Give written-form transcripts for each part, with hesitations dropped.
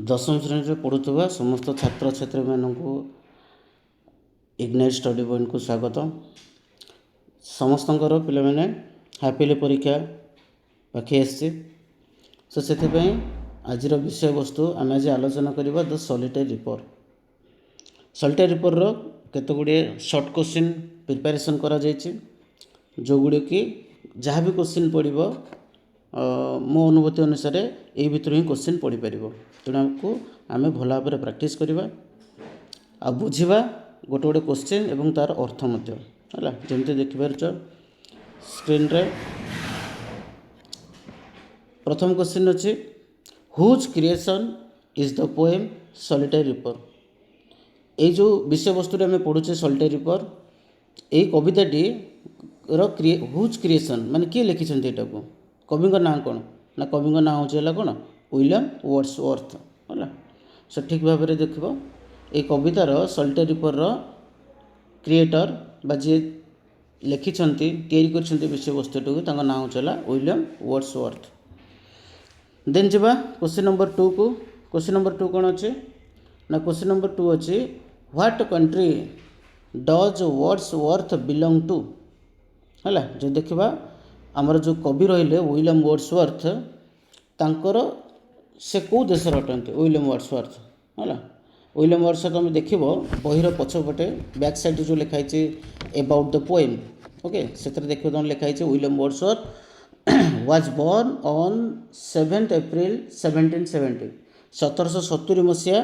दशम श्रेणी में पढ़ुवा समस्त छात्र छात्री मानू इग्नाइट स्टडी पॉइंट को स्वागत। समस्त पे हैप्पीली परीक्षा पाखी आसी सो से आज विषय वस्तु आम आज आलोचना करवा the solitary ripper. Solitary ripper केते गुड़े शॉर्ट क्वेश्चन प्रिपरेशन करा जो गुड़े कि जहाँ भी क्वेश्चन पड़ो मो अनुभूति अनुसार यही भितर ही क्वेश्चन पढ़ी पार तेणु आमको आम भल भाव प्रैक्टिस करवा आ बुझा गोटे गोटे क्वेश्चन एवं तार अर्थ है जमी देखिपार स्क्रीन रे प्रथम क्वेश्चन अच्छे whose creation is the poem solitary reaper. ये जो विषय वस्तु आम पढ़ुचे सॉलिटरी रिपर यही कविताटी हुज क्रिएशन माने किए लिखिं यहाँ को कवि ना कौन ना कवि ना हूँ कौन विलियम वर्ड्सवर्थ है। सो ठीक भाव में देख ये कवितार सॉलिटरी रिपर क्रिएटर बा जी लिखिं या विषय वस्तुटी ना हूँ विलियम वर्ड्सवर्थ। देन जा क्वेश्चन नंबर 2 को। क्वेश्चन नंबर 2 कौन अच्छे ना क्वेश्चन नंबर 2 अच्छे what country does Wordsworth belong to है। जो देखा आमर जो कवि रहिले विलियम वर्ड्सवर्थ तांकर से कौ देशर अटंती विलियम वर्ड्सवर्थ है। विलियम वर्ड्सवर्थ आम देख बहीर पछपटे बैक साइड जो लिखाई अबाउट द पोएम ओके से देख लिखाई William Wordsworth was born on 7th April 1770 1770 मसीहा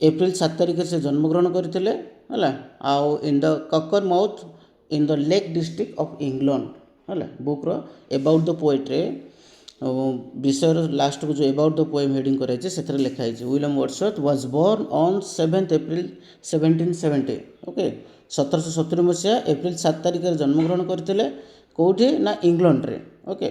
एप्रिल 7 तारिख से जन्मग्रहण करते है। आउ in the Cockermouth in the lake district of England है। बुक रो अबाउट द पोएट्रे विषय लास्ट को जो अबाउट द पोएम हेडिंग कराई से लिखाई William Wordsworth was born on 7th April 1770 okay 1770 मसीहा एप्रिल 7 तारिख जन्मग्रहण करते कौटी ना इंग्लैंड रे ओके।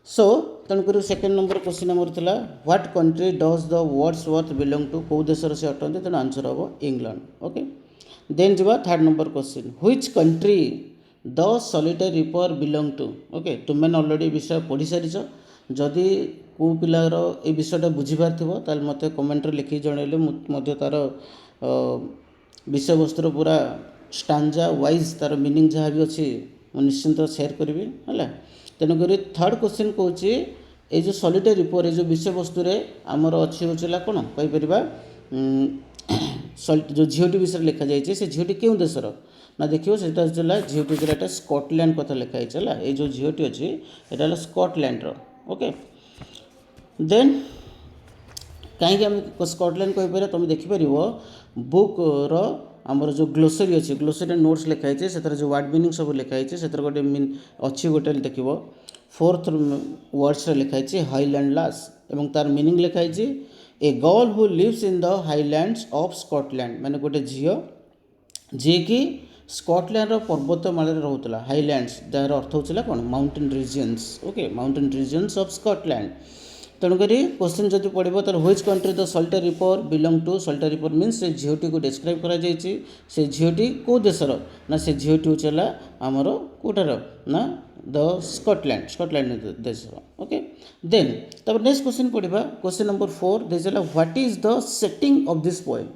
सो तेणुक सेकेंड नंबर क्वेश्चन आमर था what country does the Wordsworth belong to कौ देशर से अटंती तेणु आंसर हम इंग्लैंड ओके। देन जा third number question which country the solitary reaper belong to okay. तुम मैंने ऑलरेडी विषय पढ़ी सारी जदि को पिलार ये विषयटा बुझीपार थो ताल मत कमेंट लिखि जनइले तार विषय वस्तुर पूरा स्टांजा वाइज तार मीनिंग जहाँ भी अच्छी निश्चिंत शेयर करी है। तेणुक थर्ड क्वेश्चन कौन ये जो सॉलिटरी रिपर ये जो विषय वस्तु आमर अच्छी होगा कौन कहीपर जो झीटी विषय लिखा जाए से झीटी क्यों देशर ना देखिए से झीटी स्कॉटलैंड कथा लिखाई है। ये जो झीटी अच्छी यहाँ स्कॉटलैंड ओके। देन कहीं आम स्कॉटलैंड कहीपर तुम देखिपर बुक आमर जो ग्लोसरी अच्छी ग्लोसरी नोट्स लिखाई से जो वर्ड मीनिंग सब लिखाई से गोटे अच्छी गोटे देख फोर्थ वर्ड्स लिखाई हाईलैंड लास एवं तार मीनिंग लिखाई a girl who lives in the highlands of Scotland माने गोटे झील जी कि स्कॉटलैंड पर्वतमाला रोला हाईलैंड्स जार अर्थ होता कौन mountain regions okay mountain regions of Scotland. तेणुक क्वेश्चन जब पड़ो तो which country the solitary reaper belong to solitary reaper means से झीटी को डिस्क्राइब करा से झीटी कौ देशर ना से झीटी होचला आमर कोटार ना द स्कॉटलैंड स्कॉटलैंड देशर ओके। देन तब नेक्स्ट क्वेश्चन पढ़ा क्वेश्चन नंबर 4 देला what is the setting of this poem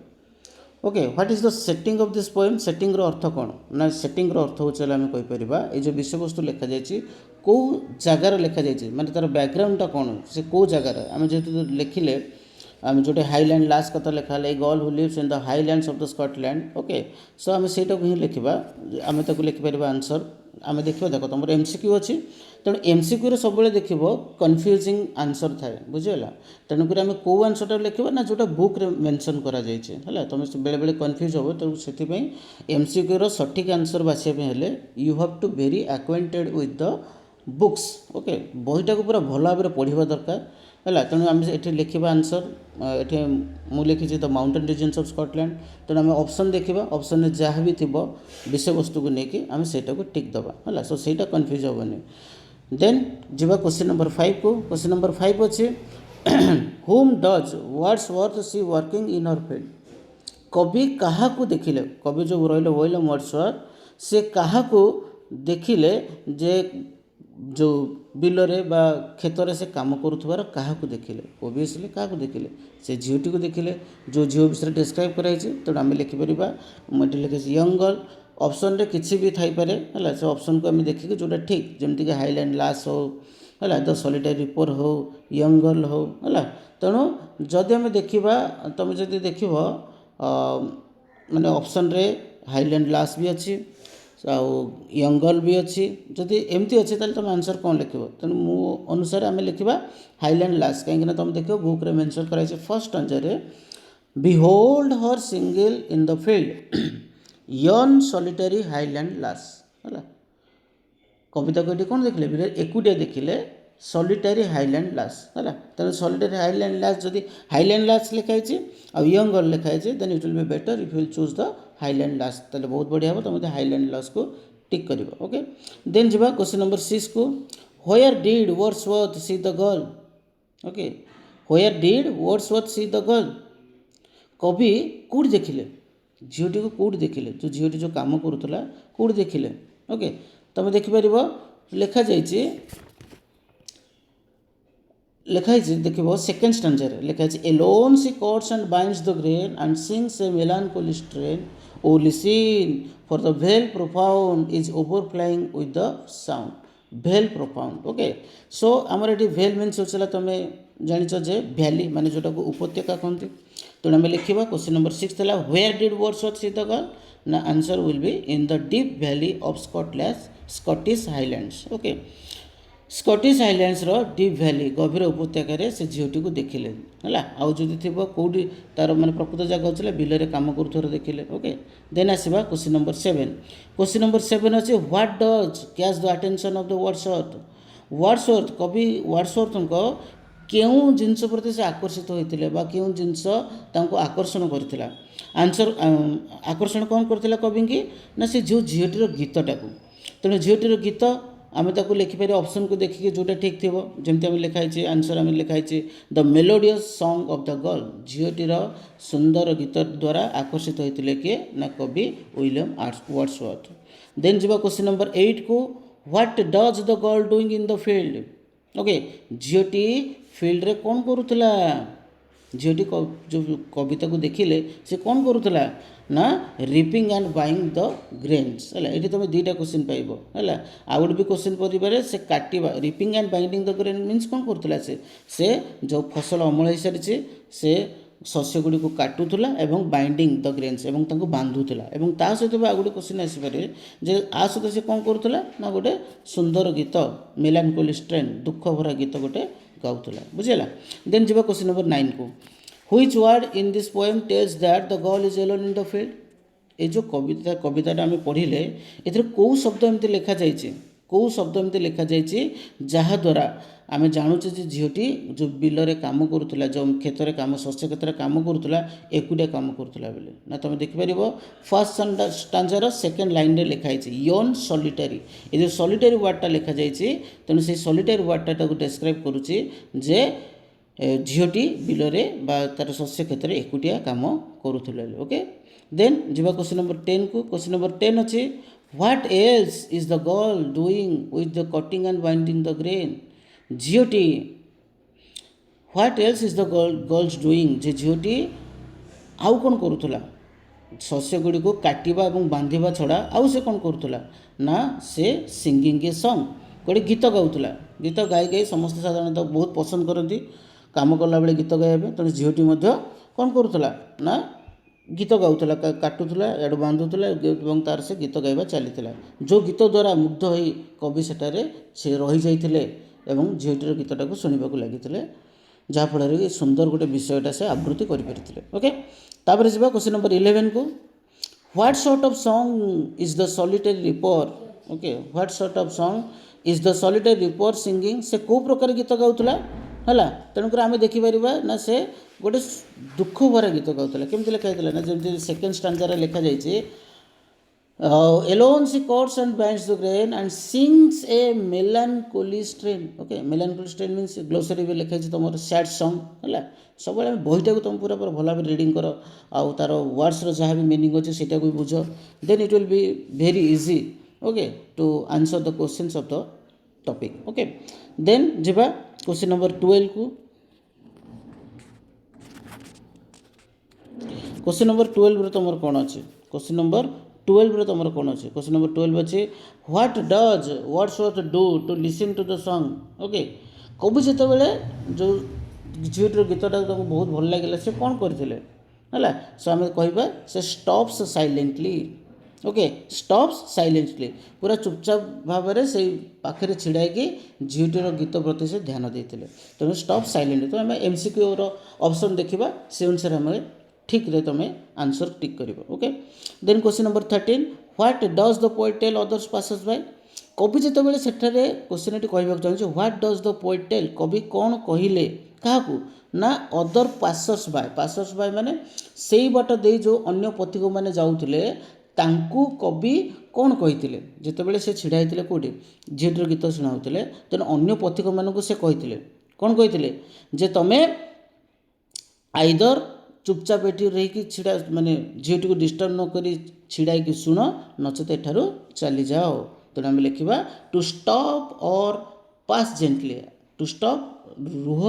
okay. What is the setting of this poem setting रो अर्थ कौन ना सेटिंग रो अर्थ होचला आम कहीपर ये जो विषय वस्तु लिखा जाए कौ जगार लिखा जाए माने तार बैकग्राउंडटा कौन से कौ जगार आम जेहतु लिखिले आम जो हाईलैंड लास्ट कथा लिखा है girl who lives in the highlands of the Scotland okay. So आम से ही लिखा आम ताको लिखिपर आंसर आम देखिए देख तुम एमसीक्यू अच्छी तेणु एमसीक्यू सब देख कन्फ्यूजिंग आंसर थाए बुझीगला। तेणुक आम कौ आंसरटा लिखा ना जोटा बुक रे मेंशन करा है तुम बेले बेले कन्फ्यूज हो तो से एमसीक्यू सठिक आंसर बाछापे you have to very acquainted with the books okay बहीटा को पूरा भल भाव में पढ़ा दरकार है। तेणु आम ये लिखा आंसर ये मुझे लिखी the mountain regions of Scotland तेणु आम ऑप्शन देखा ऑप्शन में जहाँ भी थी विषय वस्तु को लेकिन आम से टिक दबा है। सो से कन्फ्यूज हेनी। देन जा क्वेश्चन नंबर 5 को। क्वेश्चन नंबर 5 अच्छे whom does Wordsworth see working in her field. कवि क्या देखिले कवि जो रही विलियम वर्ड्सवर्थ से क्या देखिले जे जो बिलरे बा क्षेत्र से काम करुवार क्या देखिले ओबियसली क्या देखिले से झीटी को देखिले जो झील विषय डिस्क्राइब कराई तेणु आम लिखिपर मुझे लिखे यंग गर्ल ऑप्शन रे किसी भी थी पारे है से ऑप्शन को आम देखिए जोटा ठीक जमीक हाईलैंड लास हो है द सॉलिटरी रिपर हो यंग गर्ल हो है तेणु जदि आम देखा तुम जब देख माने ऑप्शन रे हाईलैंड लास भी अच्छी आउ यंग गर्ल भी अच्छी जदि एमती अच्छे ताले तुम आंसर कौन लिख तेणु मो अनुसार आम लिखा हाईलैंड लास कहीं तुम देख बुक रे मेंशन कराई फर्स्ट स्टांजा रे behold her single in the field yon solitary Highland lass है कविता को कौन देखिले एकुटिया देखिले सॉलिटरी हाईलैंड लास है तेणु सॉलिटरी हाईलैंड लास जदि हाईलैंड लास लिखाई आ यंग गर्ल लिखाई then it will be better if you choose the Highland lass ताले बहुत बढ़िया हम तुम हाईलैंड लास को टिक कर ओके देन जा क्वेश्चन नंबर 6 को where did Wordsworth see the girl okay where did Wordsworth see the girl कवि कौट देखिले झीटी को कौट देखिले जो झीटी जो काम करूला कौट देखिले ओके तुम देखिपर लिखा जाइए लिखाई देख सेकेंड स्टांजर लिखाई alone she cuts and binds the grain and sings a melancholy strain O listen for the vale profound is overflowing with the sound vale profound okay so आमर ये भेल मीन्स होता तुम जाच जे भैली माने जोटा को उपत्यका कहते तेणु आम लिखा क्वेश्चन नंबर 6 था where did Wordsworth see the girl ना answer will be in the deep valley of Scottish Highlands okay Scottish Highlands रो डीप वैली गभीर उपत्यकार से झीटी को देखिले है आउ जदि थी कौटी तार मैंने प्रकृत जगह होता बिलरे कम कर देखिले ओके देन आसवा क्वेश्चन नंबर 7 क्वेश्चन नंबर 7 अच्छे what does catch the attention of the Wordsworth कवि वर्ड्सवर्थ क्यों जिनस प्रति से आकर्षित होते क्यों जिनस आकर्षण करथिला आंसर आकर्षण कौन करथिला कवि की ना से जो झीटीर गीतटा को तेणु झीटीर गीत आम ताको लिखिपर ऑप्शन को देखिए जोटा ठीक थी जमी आम लिखाई आंसर आम लिखाई the melodious song of the girl झीटीर सुंदर गीत द्वारा आकर्षित होते किए ना कवि विलियम वर्ड्सवर्थ देन जा क्वेश्चन नंबर 8 को what does the girl doing in the field okay झीटी फील्ड रे कौन करूला झीटी जो कविता को देखिले से कौन करूला ना ripping and buying the grains है ये तुम दुईटा क्वेश्चन पाइब है आउ गोटे भी क्वेश्चन पढ़े से काटिबा reaping and binding the grain means कौन करूला से जो फसल अमल हो सारी से शस्य गुड़ी को काटुला एवं बाइंडिंग द ग्रेन्स एवं तांको बांधुला एवं ता सहित भी आ गोटे क्वेश्चन आसपे जे आ सहित से कौन करूला ना गोटे सुंदर गीत मेलानकोली स्ट्रेन दुख भरा गीत गोटे गाउला बुझेगा देन जा क्वेश्चन नंबर 9 को which word in this poem tells that the girl is alone in the field ये जो कविताटा आम पढ़ले ए कौ शब्द एमती लिखा जाइए कौ शब्द एमती लिखा जाइए जहाद्वारा आम जानुचे झीटी जो बिलरे कम करूला जो क्षेत्र में कम शस्य क्षेत्र में कम करूला एकुटिया कम करूला बेले ना तुम देखिपर फर्स्ट स्टांजार सेकेंड लाइन रे लिखाई यन सॉलिटरी ये जो सॉलिटरी वर्डटा लिखा जाइए तेणु से सॉलिटरी वर्डटा को डिस्क्राइब करुच्ची जे झीटी बिलरे बा तार शस्य क्षेत्र में एकुटिया कम करूला ओके देन जा क्वेश्चन नंबर 10 को क्वेश्चन नंबर 10 अच्छे what else is the girl doing with the cutting and binding the grain झीटी what else is the girls doing जे झीटी आउ कौन करूला शस्य गुड़ी को काटिबा एवं बांधिबा छड़ा आउ से कौन करूला ना से सिंगिंग ए सॉन्ग गोटे गीत गाउला गीत गाई गाई समस्त साधारणतः बहुत पसंद करती काम कला बेले गीत गाइबा तेणु झीटी कौन करूला ना गीत गाउला काटुला एड बांधुला और तार से गीत गाइबा चली जो गीत द्वारा मुग्ध हो कवि सेठारे से रही जाइथिले एवं झीटीर गीतटा को शुणा लगी जहाँफल कि सुंदर गोटे विषयटा से आवृत्ति करें ओके तापर जा क्वेश्चन नंबर 11 को what sort of song is the solitary reaper okay what sort of song is the solitary ripper singing से कौ प्रकार गीत गाउला है तेणुक आम देखिपर ना से गोटे दुख भरा गीत गाउला केमती लिखाई ना जमी सेकेंड स्टांजार लिखा जाइए alone she cuts and binds the grain and sings a melancholy strain okay melancholy strain means glossary भी लिखा तुम सैड सॉन्ग है सब बहीटा को तुम पूरा पूरा भल भाव रिडिंग कर आउ तार वर्ड्स जहाँ भी मीनिंग अच्छे से भी बुझ then it will be very easy okay to answer the questions of the topic okay then जिबा क्वेश्चन नंबर 12 को क्वेश्चन नंबर 12 रे तुमर कोन अछि क्वेश्चन नंबर 12 रे तुमर कोन अछि क्वेश्चन नंबर 12 अछि what does Wordsworth do to listen to the song okay कवि जेते बेले जो झीटर गीतटा तुमको बहुत भल लागिला से कोन करथिले हला सो हम कहबा से stops silently okay stops silently पूरा चुपचाप भाव में से पाखे छिड़ा कि झीटर गीत प्रति से ध्यान देते तेणु स्टॉप साइलेंटली तो आम एमसीक्यू ऑप्शन देखा से अनुसार आम ठीक रे तुम आंसर टिक कर okay then question number 13 what does the poet tell others passes by कवि जिते बड़े सेठारे क्वेश्चन ये कहवाक चाहिए what does the poet tell कवि कौन कहले क्या ना अदर पासर्स बाय माने से बाट दे जो अन्य पथिक मैंने जाऊले तांकू कवि कौन कही जितेबाला से छिड़ा होते कौटे झीटर गीत शुणाऊे तेणु अन्य पथिक मानक से कही कौन कही जे तुम आइदर चुपचाप ये रही छिड़ा माने झीटी को डिस्टर्ब नक छिड़ा शुण नचेत एठारू चली जाओ तेणु आम लिखा to stop or pass gently to stop रुह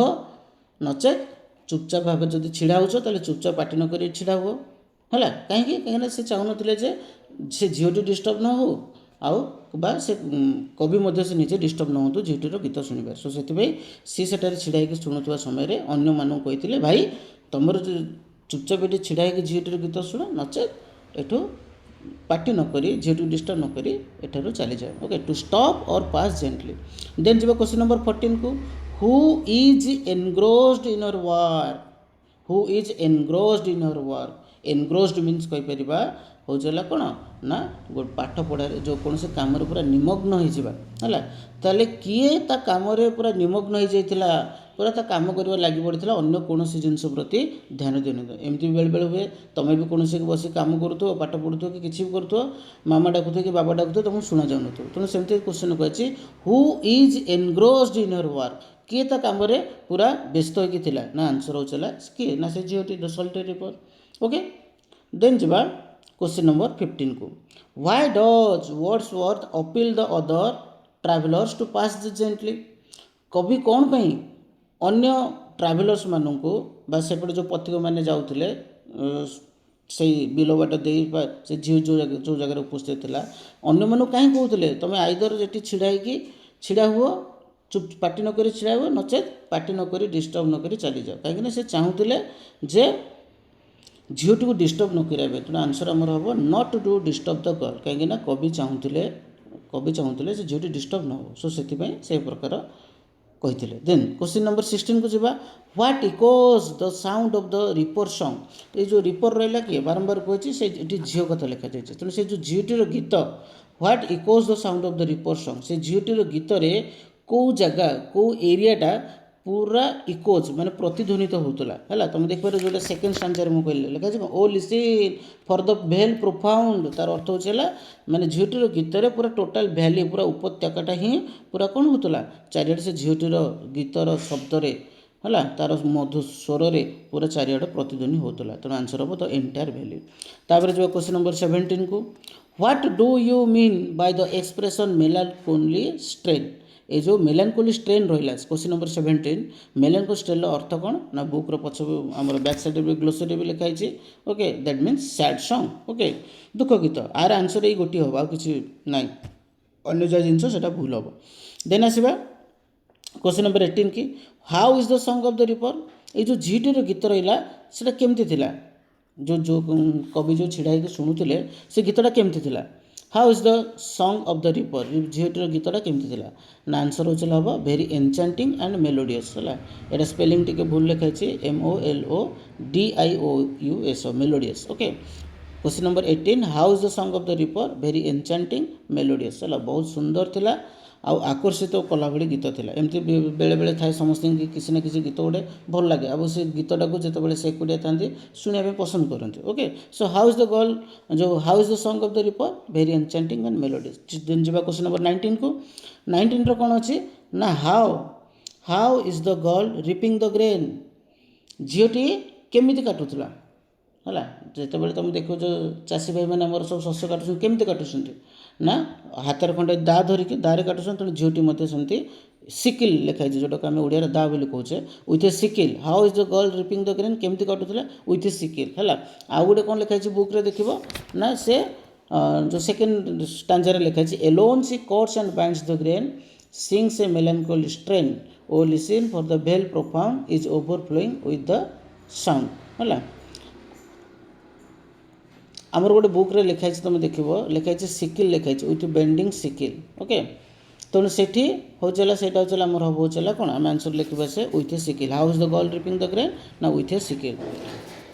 नचेत चुपचाप भाव जब छिड़ा हो चुपचाप पार्टी नक छिड़ा हुआ है कहीं से चाहून से झीटी डिस्टर्ब न हो आउ बा से कवि मध्य से निजे डिस्टर्ब न हो झीटर गीत शुणवे सो से सेठारे छिड़ा शुणुवा समय अन्य मानक कही भाई तुम चुपचाप ये छिड़ा झीटर गीत शुण नचेत एठू पार्टी नक झीटी डिस्टर्ब नक एठारू चली जाए okay to stop or pass gently then जब क्वेश्चन नंबर 14 को who is engrossed in your work who is engrossed in your work engrossed means कहीपर हूँ कौन ना गो पाठ पढ़ार जो कौन से कम पूरा निमग्न होगा ताले किए ता कम पूरा निमग्न हो जाता पूरा ता काम कर लगी पड़ा अन्य कौन जिनस प्रति ध्यान देनी एमती बेले बेले हुए तुम्हें भी कौन बस कम करूँ पाठ पढ़ुथ कि किसी भी करूँ मामा डाकुथ कि बाबा डाकुथ तुमको शुणा जाऊन तेणु सेमती क्वेश्चन कही who is engrossed in your work किए ता कम पूरा व्यस्त होता ना आंसर होगा किए ना से झीटी the solitary reaper okay then जब क्वेश्चन नंबर 15 को why does Wordsworth appeal the other travellers to pass gently कवि कौन पई अन्य ट्रैवलर्स मानक सेपटे जो पथिक मैंने जाऊे से बिल बाट दे से झी जो जगह उपस्थित था अन्य मानक कहीं कहते तुम आइदर ये छिड़ा हुआ चुप पार्टी नक छिड़ा हुआ नचेत पार्टी नक डिस्टर्ब नक चली जाओ कहीं से चाहूले जे झीटी को डिस्टर्ब न कराइबे तेणु आंसर आमर हम not to disturb the girl कहीं कवि चाहूले से झीटी डिस्टर्ब न हो सो से प्रकार कही देन क्वेश्चन नंबर 16 को जावा what echoes the sound of the reaper song ये जो रिपर रहा किए बारंबार कही से झील कथा लिखा जाए तेणु से जो झीटीर गीत what echoes the sound of the reaper song से झीटीर गीत कौ जगह कौ एरियाटा पूरा इकोज माने प्रतिध्वनित होता है तुम देखिए जो सेकेंड स्टांजार मुझे लिखा ओ listen for the vale profound तार अर्थ होगा माने झीटीर गीतर पूरा टोटाल भैली पूरा उपत्यकाटा ही पूरा कौन होता चारिआड से झीटीर गीतर शब्द है तार मधु स्वर पूरा चारिआड प्रतिध्वनि होता तेणु आंसर हम द एंटायर भैली तापर जो क्वेश्चन नंबर 17 को what do you mean by the expression मेलानकोली strain ये जो मेलानकोली स्ट्रेन रहा क्वेश्चन नंबर 17 मेलानकोली स्ट्रेन अर्थ कौन ना बुक पछ आम बैक साइड ग्लोसरी भी लिखाई okay that means sad song okay दुख गीत आर आंसर ये गोटे हम कि ना अन्य जहाँ जिनस भूल हम देन आसवा क्वेश्चन नंबर 18 की how is the song of the ripper ये जो झीटीर गीत रहा से केमती थिला जो जो कवि जो छिड़ा शुणुले से गीतटा केमती थिला how is the song of the reaper झीटीर गीतटा केमती थिला ना आंसर हो हम वेरी एनचांटिंग एंड मेलोडियस है यहाँ स्पेलिंग टी भूल लिखाई MOLODIOUS melodious okay question number 18 how is the song of the reaper very enchanting melodious है बहुत सुंदर थिला आउ आकर्षित कला भाई गीत थिला एमती बेले बेले थाए समस्त किसी ना किसी गीत गोटे भल लगे अब से गीतटा को जिते से एकुटिया था शुणा पसंद करते okay so how is the girl जो how is the song of the reaper very enchanting and melodious then जब क्वेश्चन नंबर 19 को 19 रो कौन अच्छी ना how is the girl reaping the grain झीटी केमिति काटुला है जिते तुम देख जो चाषी भाई मैंने सब शस्य काटुं केमती काटुं ना हाथर खंडे दा धरिकी दारे काटुछन तेणु झीटी मध्य सेमती सिकिल लिखाई जोटा को आम ओडिया दा बोली कहूचे with a sickle how is the girl reaping the grain केमती काटुला विथ ए सिकिल है। आउ गोटे कौन लिखाई बुक रे देखिबो ना से जो सेकेंड स्टांजा रे लिखाई alone she cuts and binds the grain sings a melancholy strain O listen for the vale profound is overflowing with the sound है। आमर गोटे बुक रे लिखाई तुम देखिबो लिखाई सिकिल लिखाई विथ बेंडिंग सिकिल ओके तेणु सेठी होचला सेटा होचला हमर हबो होचला कोन हम आंसर लिखबा से with a sickle how is the girl reaping the grain ना विथ ए सिकिल।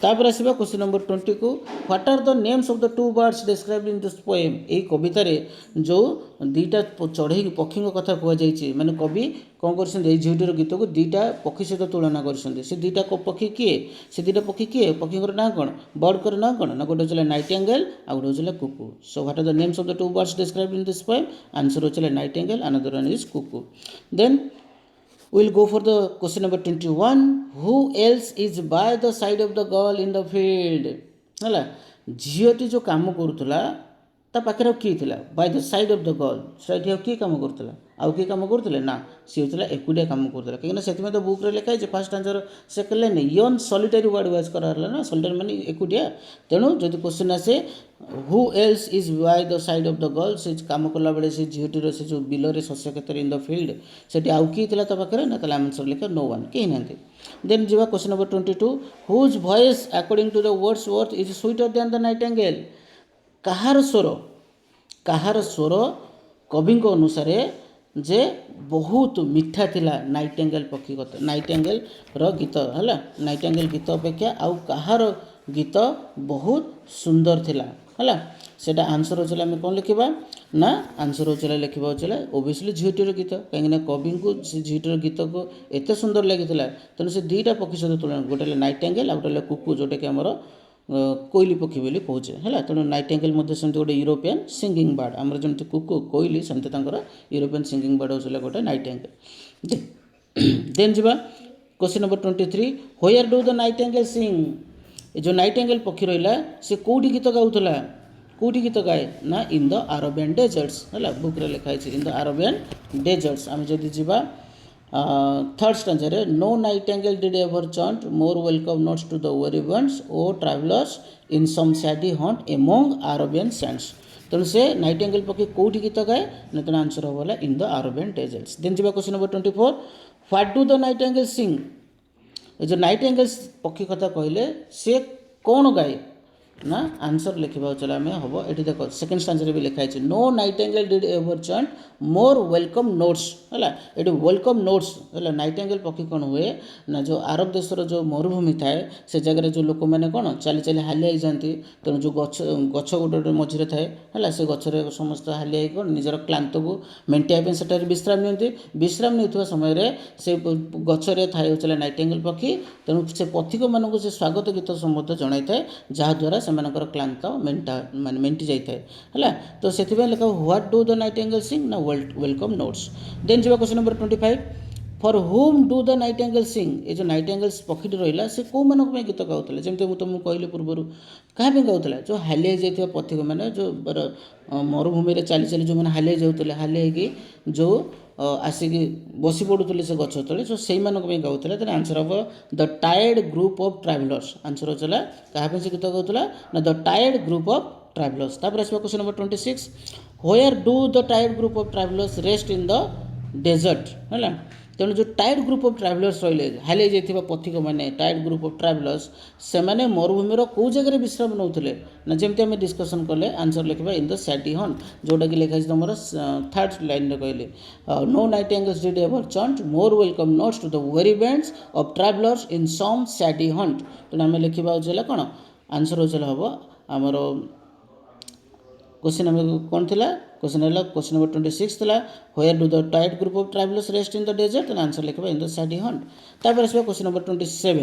तापर आसीबा क्वेश्चन नंबर 20 को what are the names of the two birds described in this poem ए कविता रे जो दीटा चढ़ई पक्षी कथा कह जाइए माने कवि कौन कर झीटीर गीत को दीटा पक्षी सहित तुलना कर दीटा पक्षी किए से दीटा पक्षी किए पक्षी ना कौन बर्ड कर ना कौन ना गोटे होचला नाइटिंगेल आ गोटे होचला cuckoo. So what are the names of the two birds described in this poem answer होचला nightingale another one is cuckoo. Then we'll go for the question number 21 who else is by the side of the girl in the field है झीटी जो काम करूला ता पाखे किए थिला by the side of the girl side किए काम करूला आउ किए काम करूले ना सी होता एकुटिया काम करूला कहीं से तो बुक रे लिखाई फास्ट आंसर सेकेंड लाइन यन सॉलिटरी वर्ड वाइज कराला ना सॉलिटरी माने एकुटिया तेणु जब क्वेश्चन आसे who else is by the side of the girl से काम कला बेले से झीटीर से जो बिल रे शस्य क्षेत्र इन द फील्ड से आउ किए थिला ता पाखे ना ताला आंसर लिखा नो वन कहीं ना। देन जीवा question number 22 whose voice according to the Wordsworth is sweeter than the nightingale कहार स्वर कवि अनुसार जे बहुत मीठा थिला नाइटिंगेल पक्षी कथा नाइटिंगेल रो गीत है नाइटिंगेल गीत अपेक्षा आउ कहार गीत बहुत सुंदर थिला है सेटा आंसर होचला आम कौन लिखा ना आंसर होचला लिखा होचला ओबियसली झीटीर गीत कहीं कवि को से झीटीर गीत को एत सुंदर लगी तेणु से दुईटा पक्षी सहित तुलना गोटे नाइटिंगेल आ गोटे कुकू जोटा कि आमर कोइली पक्षी बोली कहे है तेणु नाइटिंगेल गोटे यूरोपियन सिंगिंग बर्ड आमर जमी कुकू कोइली सेमती यूरोपियन सिंगिंग बर्ड होचला गोटे नाइटिंगेल। देन जीवा question number 23 where do the nightingale sing जो नाइटिंगेल पक्षी रहा से कौटी गीत गाउला कौटी गीत गाए ना इन द अरेबियन डेजर्ट्स है बुक रे लिखाई इन द अरेबियन डेजर्ट्स आम जदि जीवा थर्ड स्टांजा रे no nightingale did ever chant more welcome notes to the very once O travellers in some shady haunt among Arabian sands तेणु से Nightingale पक्षी कौटी गीत गाए ना तेणु आंसर होगा in the Arabian deserts. Then जीवा question number 24 what do the nightingale sing जो नाइटिंगेल पक्षी कथा कहले से कौन गाए ना आंसर लिखा चला आम हम ये देख सेकेंड स्टांजा भी लिखाई no nightingale did ever chant more welcome notes है ये वेलकम नोट्स है नाइटिंगेल पक्षी कौन हुए ना जो अरब देशर जो मरुभूमि थाए से जगह जो लोक मैंने कौन चली चली हालिया जाती तेणु जो गछ गछ गोटे मझे थाए है से गचर समस्त हालिया कौन निजर क्लांत को मेटाइबा से विश्राम नि विश्राम नहीं समय से गचर थाए होचला नाइटिंगेल पक्षी तेणु से पथिक मानक से स्वागत गीत सम्बद्ध जनाई थाए जहाँद्वारा सेमानकर क्लांत माने मेंटी जाइए है तो से लिखा what do the nightingale sing ना वेलकम नोट्स। देन जीवा question number 25 for whom do the nightingale sing ये जो नाइटिंगेल्स पक्षी रहा से कौ मानक गीत गाउला जमी मुझे तुमको कहली पूर्वर क्या गाउला जो हालिया जाइए पथिक मैंने जो मरुभूमि चली चली जो मैंने हालिया जाऊे हालिया जो आसिक बसी पड़ुले से गछ तले सो से गाउला तेना आंसर हम the tired group of travellers answer होचला क्या से गीत गाउला ना the tired group of travellers. तापर आसवा question number 26 where do the tired group of travellers rest in the desert है तेणु जो टायर्ड ग्रुप ऑफ ट्रैवलर्स रही हालिया जाइए पथिक मैंने टायर्ड ग्रुप ऑफ ट्रैवलर्स से मैंने मरुभूमिर कौ जगह विश्राम नौते ना जमी आम डिस्कसन कले आंसर लिखा इन द सैडी हंट जोटा कि लिखाई तुम थर्ड लाइन में कहले no nightingales did ever chant more welcome notes to the very bands of travellers in some shady haunt तेणु आम लिखा होचला कौन आंसर होचला हम आमर क्वेश्चन नंबर कौन थी क्वेश्चन है क्वेश्चन नंबर 26 था where do the tired group of travellers rest in the desert and answer लिखा इन द सैडी हंट। तापर आसवा question number 27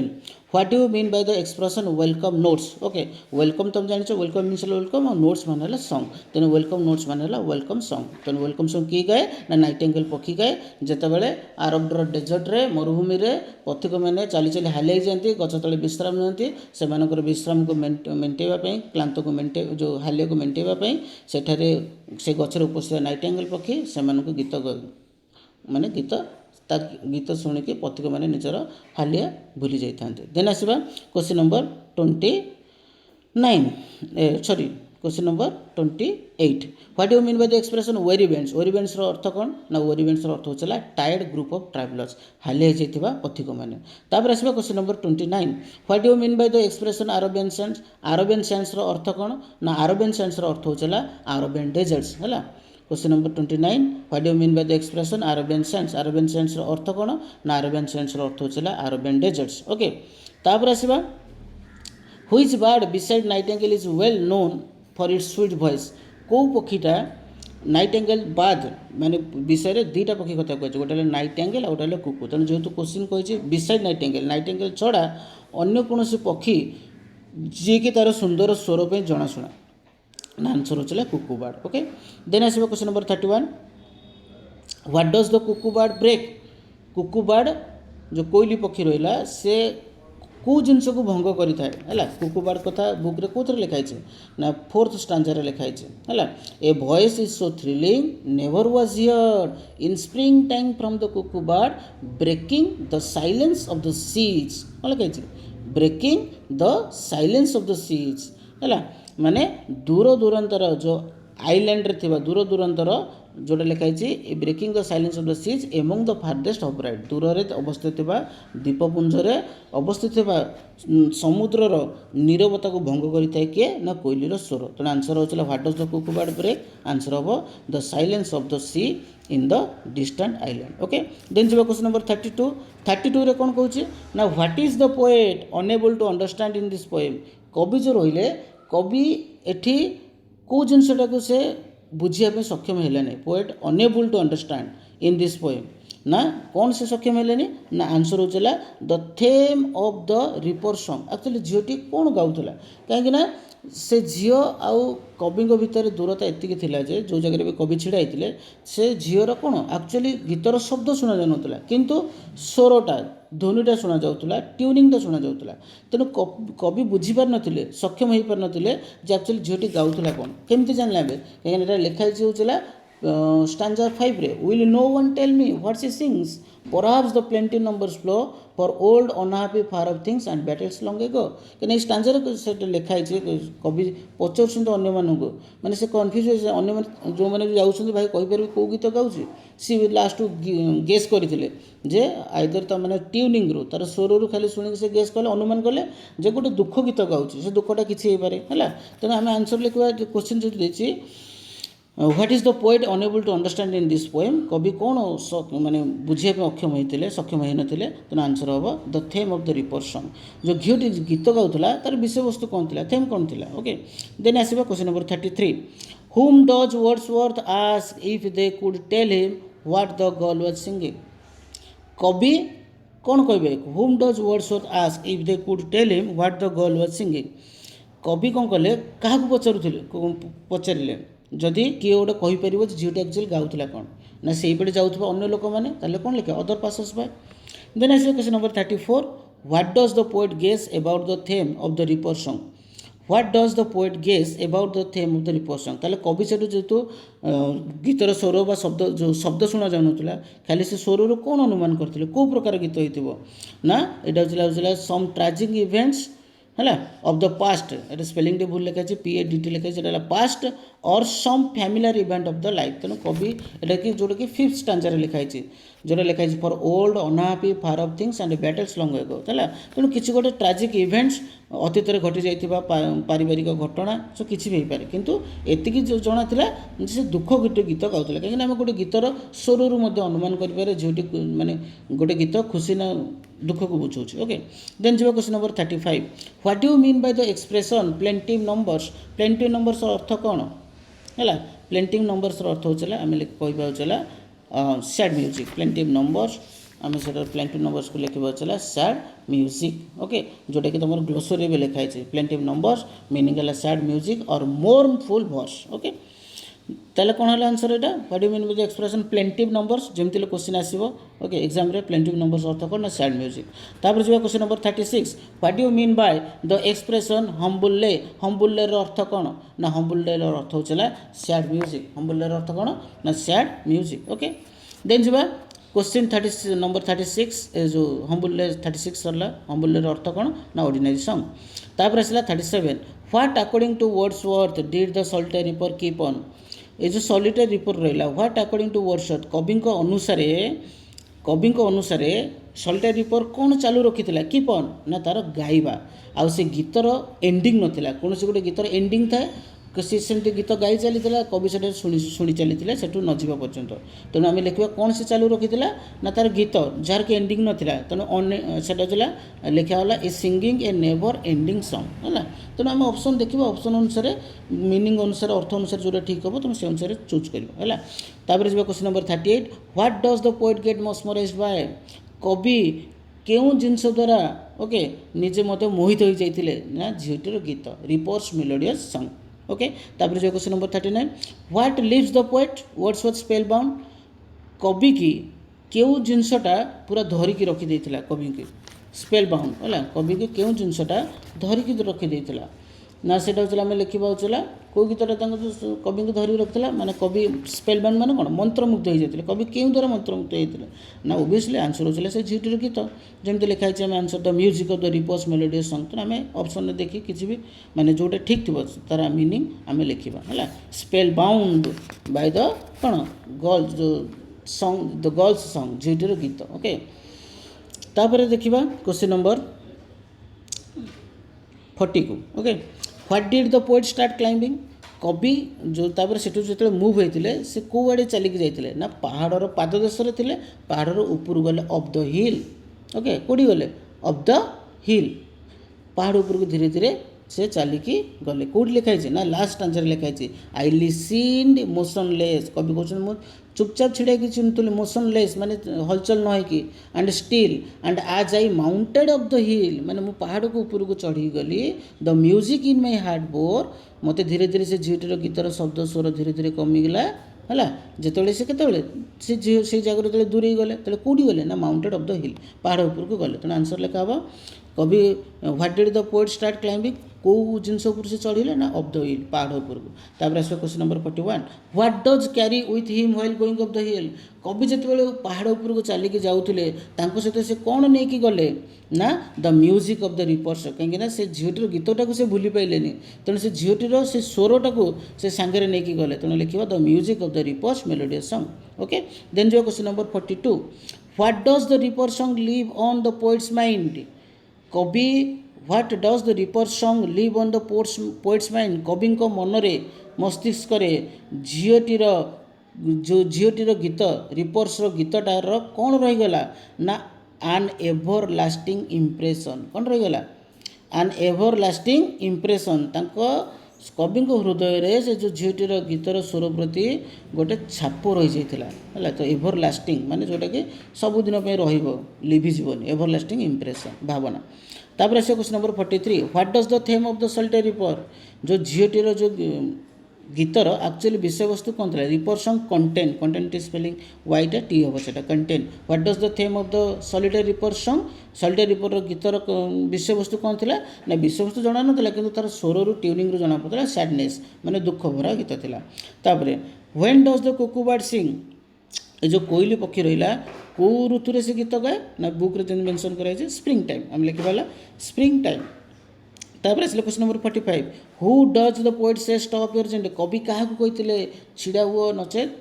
what do mean by the expression welcome notes okay welcome तुम जान welcome means welcome और notes मान song तेणु welcome notes मान welcome song तेणु वेलकम सॉन्ग किए गाए ना नाइटिंगेल पक्षी गाए जितेबाला अरबर डेजर्ट रे मरुभूमि रे पथिक मैंने चली चली हालिया जाती गछ तले विश्राम नियंती से विश्राम को मेंटेवाई क्लांत को मेंटे जो हालिया को मेंटेवाई सेठारे से गचर उपस्थित नाइटेंगेल पक्षी से गीत माने गीत शुणिकी पथिक मैंने निजर हालिया भूली जाता। देन आसवा question number 29 sorry question number 28 what do mean by the expression very bends. Very bends अर्थ कौन ना वेरी बेंड्स अर्थ होचला टायर्ड ग्रुप ऑफ ट्रैवलर्स हालिया जाइथिबा पथिक माने। तापर आसवा question number 29 what do mean by the expression Arabian sands. Arabian sands अर्थ कौन ना अरेबियन सैंड्स अर्थ होचला अरेबियन डेजर्ट्स हैला। Question number 29 what do mean by the expression Arabian sands. Arabian sands अर्थ कौन ना अरेबियन सैंड्स अर्थ होचला अरेबियन डेजर्ट्स। ओके तापर आसवा which bird beside nightingale is well known for its sweet voice. को पक्षीटा नाइटेंगेल बाद माने विषय दुईटा पक्षी कथा कहे गोटे नाइटेंगेल और गोटे कुकु। तेणु जेहेतु क्वेश्चन कही बिसाइड नाइटेंगेल नाइटेंगेल छड़ा अन्य कौन पक्षी जी कि तार सुंदर स्वर पर जनाशुना ना आंसर होचला कुकु बर्ड। ओके देन आसवा question number 31 what does the cuckoo bird break. Cuckoo bird जो कोइली पक्षी रहा से कौ जिनस को भंग करें कुकु बर्ड कथा बुक रे कौन लिखाई ना 4th स्टांजार लिखाई है। A voice is so thrilling never was heard in spring time from the cuckoo bird breaking the silence of the seas. कौन लिखाई breaking the silence of the seas है माने दूर दूरांतर जो आइलैंड रे थिबा दूर दूरांतर जोटा लिखाई breaking the silence of the seas among the farthest of bright दूर रे अवस्थित द्वीपपुंज रे अवस्थित समुद्रर नीरवता को भंग करिथाय किए ना कोइलीर स्वर। तेणु आंसर होचला what does the cuckoo bird break answer हम the silence of the sea in the distant island. Okay then जो क्वेश्चन नंबर 32 रे कौन कहूँ ना what is the poet unable to understand in this poem. कवि जो रहिले कवि एठी को जिनसटा को से बुझिया सक्षम है poet unable to understand in this poem ना कौन से सक्षम है ना आंसर होचला the theme of the reaper song. Actually झीटी कौन गाउला कहीं से झील आउ कवि भितर दूरता एतिक थिला जे जो जगह भी कवि छिड़ा होते से झीर कौन एक्चुअली गीतर शब्द शुणा जाऊला किंतु स्वरटा ध्वनिटा शुणा जाऊला ट्यूनिंगटा शुणा जाऊला। तेणु कवि बुझीपार नथिले सक्षम हो पार नथिले जे एक्चुअली झीटी गाउला कौन केमती जानला कहीं लिखाई होचला स्टांजा 5 रे will no one tell me what she sings perhaps the plaintive numbers flow for old unhappy far off things and battles long ago. कहीं स्टांजार से लिखाई कवि पचार अन्य मानक मैंने से कन्फ्यूज अन्य जो मैंने जाऊँ भाई कहीपर कौ गीत गाँची सी लास्ट गेस करते जे आइदर तो मैंने ट्यूनिंग रू तार स्वर रू खाली शुणी से गेस कले अनुमान कले जे गोटे दुख गीत गाँची से दुखटा किसी हो पारे है। तेणु आम आंसर लिखा क्वेश्चन जो देती what is the poet unable to understand in this poem कवि कौन माने बुझे अक्षम होते सक्षम हो नाते। तेना आंसर हम the theme of the reaper song जो घीटी गीत गाउला तार विषय वस्तु कौन थी थेम कौन थी। ओके देन आसवा question number 33 whom does Wordsworth ask if they could tell him what the girl was singing. कवि कौन कहे whom does Wordsworth ask if they could tell him what the girl was singing. कवि कौन कले क्या पचारे जदि किए गोटे कहीपर झीटी एक्चुअली गाउला कौन ना से पटे जाऊँ अन्य लोक मैंने कौन लिखे अदर पासर्स बाय। देन आस question number 34 what does the poet guess about the theme of the reaper song. What does the poet guess about the theme of the reaper song ताले कवि से जेहेतु गीतर स्वर बा शब्द जो शब्द शुणा जाऊला खाली से स्वर कौन अनुमान करते कौ प्रकार गीत हो ना यहाँ सम ट्राजिक इवेंट्स है ऑफ द पास्ट ये स्पेलिंग भूल लिखाई PADT लिखाई पास्ट और some familiar event of the life. तेणु कवि एटा कि जोटा कि 5th स्टांजार लिखाई जोटा लिखाई for old unhappy far off things and battles long एगो है। तेणु किसी गोटे ट्राजिक इवेंट्स अतीत में घटी जाइथिबा पारिवारिक घटना सो किसी भी पारे किंतु एतिकी जो जना थिला से दुख गोटे गीत गाउला कहीं आम गोटे गीतर स्वर अनुमान करें झीटी माने गोटे गीत खुशी ना दुख को बुझाऊँ। ओके देन जो question number 35 what do mean by the expression plaintive numbers. Plaintive numbers अर्थ कौन है प्लेंटिव नंबर्स अर्थ होचला आम कहला सैड म्यूजिक प्लेंटिव नंबर्स आम से प्लेंटिव नंबर्स को लिखा चला सैड म्यूजिक। ओके जोटा कि तुम ग्लोसरी भी लिखाई प्लेंटिव नंबर्स मीनिंग है सैड म्यूजिक और मोर्नफुल वर्स। ओके ताले कौन है आंसर एटा what do mean with expression plaintive numbers जेमती क्वेश्चन आसीबो ओके एग्जाम रे प्लेंटिव नंबर्स अर्थ कोन ना सैड म्यूजिक तापर जो question number 36 what do mean by the expression humble lay humble lay रो अर्थ कोन ना हम्बुल्ले रो अर्थ होचला सैड म्यूजिक हम्बुल्ले रो अर्थ कोन ना सैड म्यूजिक ओके देन जिबा क्वेश्चन 30 नंबर 36 ए जो हम्बुल्ले 36 सरला हम्बुल्ले रो अर्थ कोन ना ऑर्डिनरी सॉन्ग तापर आसला 37 what according to Wordsworth did the solitary reaper keep on ये जो सॉलिटरी रिपोर्ट रहा व्हाट अकॉर्डिंग टू वर्ड्सवर्थ कवि अनुसार सॉलिटरी रिपोर्ट कौन चालू रखी कीप ऑन ना तार गाइबा आउ से गीतर एंडिंग नथिला कौन से गोटे गीतर एंडिंग थाए सी सेमती गीत गाई चली कवि से शुणी चली से न जावा पर्यंत तेणु आम लिखा कौन से चालू रखी ना तार गीत जार कि एंडिंग नाला तेणु से लिखाला a singing a never ending song है तेणु आम ऑप्शन देखा ऑप्शन अनुसार मीनिंग अनुसार अर्थ अनुसार जो ठीक हम तुम से अनुसार चूज कर है question number 38 what does the poet get mesmerised by कवि क्यों जिनस द्वारा ओके निजे मत मोहित हो जाते ना झीटीर गीत रिपर्स मेलोडियस सॉन्ग ओके तापर जो question number 39 what leaves the poet Wordsworth spellbound कवि की क्यों जिनसटा पूरा धरिकी रखी देथिला कवि की स्पेल बाउंड है कवि की क्यों जिनसटा धरिकी रखी देथिला ना सेटा होचला आम लिखा होचला को गीतटा कवि को धरिक रखिला माने कवि स्पेल बाउंड माने कौन मंत्रमुग्ध हो जाते कवि क्यों द्वारा मंत्रमुग्ध होते ना ओबियसली आंसर होचला से झीटीर गीत जमी लिखाई आम answer the music of the reaper's melodious song तो आम ऑप्शन देखिए किसी भी माने जोटा ठीक थी तार मीनिंग आम लिखा है स्पेल बाउंड बाय द कौन गर्ल्स जो सॉन्ग द गर्ल्स सॉन्ग झीटीर गीत ओके तापर देखिबा क्वेश्चन नंबर 40 को okay what did the poet start climbing कवि जो तापर सेठु जो मूव होते से कौ आड़े चलिक जाते ना पहाड़र पाददेश थे पहाड़र ऊपर गले अफ द हिल ओके कौटी गले अफ द हिल पहाड़ ऊपर को धीरे धीरे से चलिकी गले कौट लिखाई ना लास्ट आंसर लिखाई आई लिसन्ड मोशनलेस कवि कहते चुपचाप छिड़ा कि चुनुली मोशनलेस माने हलचल न होगी एंड स्टिल एंड आज आई माउंटेड अफ द हिल माने मु पहाड़ को ऊपर को चढ़ी गली the music in my heart bore मते धीरे धीरे से झीटीर गीतर शब्द स्वर धीरे धीरे कमिगला है जिते से केत से जगह जो दूरे गले तो कौटी गले ना माउंटेड अफ द हिल पहाड़ ऊपर को गले तेना आंसर लिखा हम कवि what did the poet start climbing कौ जिनस उपर से चढ़िले ना अफ द हिल पहाड़ ऊपर को तापर आस question number 41 what does carry with him while going up the hill कवि जिते पहाड़ ऊपर को चलिकी जाऊे सहित से कौन नहीं गले ना the music of the reapers कहीं से झीटीर गीतटा को से भूली पाइले तेणु से झीटीर से स्वरटा को से सांगे नहीं गले तेणु लिखा the music of the reaper's melodious song okay then जो question number 42 what does the reaper song live on the poet's mind कवि what does the reaper song live on the poet's mind कवि मनरे मस्तिष्क झीटीर जो झीटीर गीत reapers गीतटार कौन रहीगला ना आन एभर लास्टिंग इम्प्रेशन कौन रहीगला आन एभर लास्टिंग इम्प्रेशन कवि हृदय से जो झीटीर गीतर स्वर प्रति गोटे छाप रही जाता है तो एभर लास्टिंग माने जोटा कि सबुदिन लिभिजन एभर लास्टिंग इम्प्रेशन भावना तापर आस question number 43 what does the theme of the solitary reaper जो झीटीर जो गीतर एक्चुअली विषय वस्तु कौन था ripper song content content spelling वाईटा T हम से content what does the theme of the solitary reaper song solitary ripper गीतर विषय वस्तु कौन था ना विषय वस्तु जना ना कि तार स्वर ट्यूनिंग रू जना पड़ा सैडनेस माने दुख भरा गीत था तापर when does the cuckoo bird sing ये जो कोयली पक्षी रहा कौ ऋतु से गीत गाए ना बुक रे मेंशन कराई स्प्रिंग टाइम आम लिखा स्प्रिंग टाइम तापर आस question number 45 who does the poet say stop your gent कवि क्या कहते छिड़ा हुआ नचेत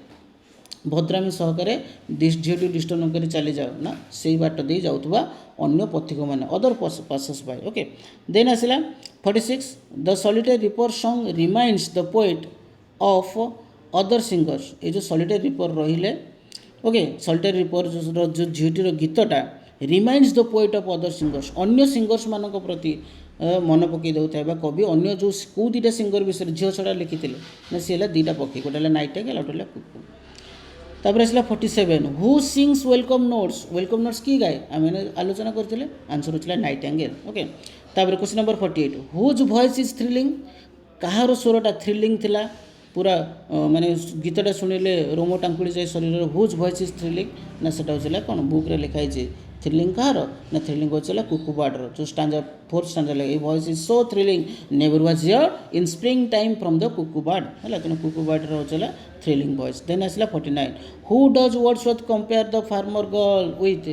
भद्रामी सहकारे झीटी डिस्टर्ब न कर चली जाओ ना से बाट दे जाऊा अन्य पथिक मैंने other passes by okay then आसला 46 the solitary reaper song reminds the poet of other singers ये जो सॉलिटरी रिपर रहिले ओके सॉलिटरी रिपर जो झीटीर गीतटा reminds the poet of other singers अन्य सिंगर्स मान प्रति मन पकई देता कवि अन्य जो कौ दुटा सिंगर विषय झील छड़ा लिखी ना सी है दुटा पक्षी गोटे नाइट गोटे कुकू तापर आसला 47 हु सिंग्स वेलकम नोट्स की गाए आम आलोचना करते आंसर होता नाइटेंगेल ओके तापर question number 48 whose voice is thrilling कहार स्वरटा थ्रिलिंग थिला पूरा माने गीतटा शुणिले रोम टांकुड़ी जाए शरीर हुज वॉइस इज थ्रिलिंग ना सेटा होचला कोन बुक रे लिखा है थ्रिलिंग कहार ना थ्रिलिंग होचला कुकुबाडर जो स्टांजा फोर्थ स्टांजा लगे voice is so thrilling never was hear in spring time from the cuckoo bird हला तेन कुकुबाडर होचला थ्रिलिंग वॉइस देन आसला 49 who does Wordsworth compare the farmer girl with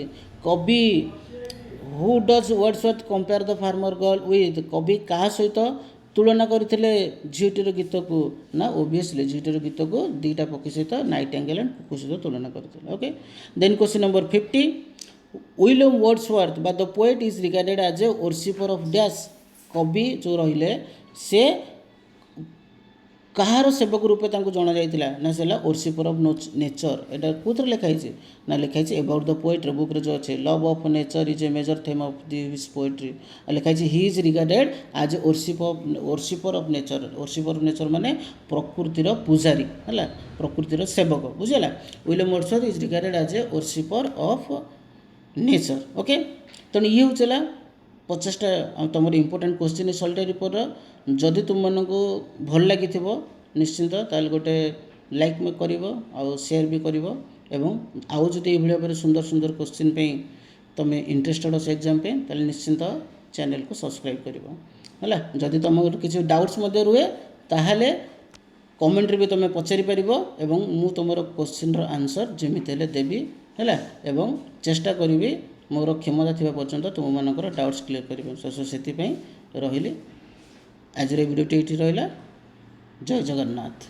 कवि who does Wordsworth compare the farmer girl with कवि क्या सहित तुलना करते झीटीर गीत को ना ओबियसली झीटीर गीत को दुईटा पक्षी सहित नाइटिंगेल एंड कुकू सहित तुलना करते okay then question number 50 William Wordsworth बा the poet is regarded as a worshipper of dash कवि जो रहिले से कहार सेवक रूपे जना जाइतिला ना सेला वर्शिपर ऑफ नेचर एटा कोथरे लिखाई छे ना लिखाई छे अबाउट द पोएट बुक रे जो अछि love of nature is a major theme of this poetry लिखाई छे he is regarded as a worshipper of nature माने प्रकृतिर पूजारी हला प्रकृतिर सेवक बुझला William Wordsworth is regarded as a worshipper of nature okay तो ये होचला 50टा तुम इंपोर्टेंट क्वेश्चन सॉलिटरी रिपोर्ट जदि तुम मन को भल लगी निश्चिंत ताल गोटे लाइक में करिवो आ शेयर भी करिवो एवं आउ जदि ये भाव सुंदर सुंदर क्वेश्चन पे तुम इंटरेस्टेड अच्छे एग्जाम पे ताल निश्चिंत चैनल को सब्सक्राइब करिवो हला जदि तुम किसी डाउट्स मध्य रुहे ताहले कमेंट रे भी तुम पचारि परिबो एवं मु तुमरो क्वेश्चन रो आंसर जेमिति हेले देबी हला एवं चेष्टा करिवि मोर क्षमता थिबा पर्यंत तुम मानकर डाउट्स क्लियर करिवो सो सेति पई रहिली आज रे वीडियो टी रहिला जय जगन्नाथ।